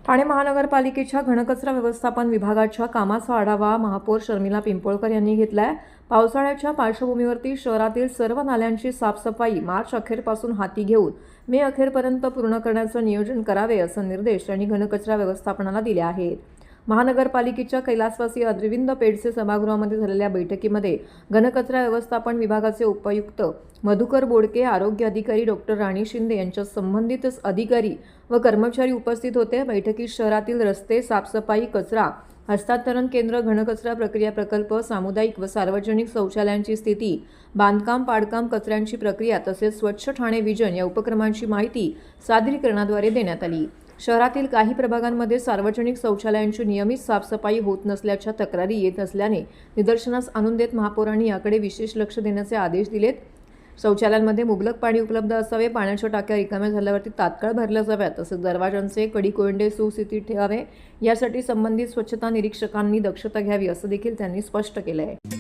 ठाणे महानगरपालिकेच्या घनकचरा व्यवस्थापन विभागाच्या कामाचा आढावा महापौर शर्मिला पिंपळकर यांनी घेतलाय। पावसाळ्याच्या पार्श्वभूमीवरती शहरातील सर्व नाल्यांची साफसफाई मार्च अखेरपासून हाती घेऊन मे अखेरपर्यंत पूर्ण करण्याचं नियोजन करावे असे निर्देश त्यांनी घनकचरा व्यवस्थापनाला दिले आहेत। महानगरपालिकेच्या कैलासवासी अरविंद पेडसे सभागृहामध्ये झालेल्या बैठकीमध्ये घनकचरा व्यवस्थापन विभागाचे उपायुक्त मधुकर बोडके, आरोग्य अधिकारी डॉक्टर राणी शिंदे यांच्या संबंधित अधिकारी व कर्मचारी उपस्थित होते। बैठकीत शहरातील रस्ते, साफसफाई, कचरा हस्तांतरण केंद्र, घनकचरा प्रक्रिया प्रकल्प, सामुदायिक व सार्वजनिक शौचालयांची स्थिती, बांधकाम, पाडकाम, कचऱ्यांची प्रक्रिया तसेच स्वच्छ ठाणे विजन या उपक्रमांची माहिती सादरीकरणाद्वारे देण्यात आली। शहरातील काही प्रभागांमध्ये सार्वजनिक शौचालयांची नियमित साफसफाई होत नसल्याच्या तक्रारी येत असल्याने निदर्शनास आणून देत महापौरांनी याकडे विशेष लक्ष देण्याचे आदेश दिलेत। शौचालयांमध्ये मुबलक पाणी उपलब्ध असावे, पाण्याच्या टाक्या रिकाम्या झाल्यावरती तात्काळ भरल्या जाव्यात, तसेच दरवाजांचे कडी कोंडे सुस्थितीत ठेवावे यासाठी संबंधित स्वच्छता निरीक्षकांनी दक्षता घ्यावी असं देखील त्यांनी स्पष्ट केलं आहे।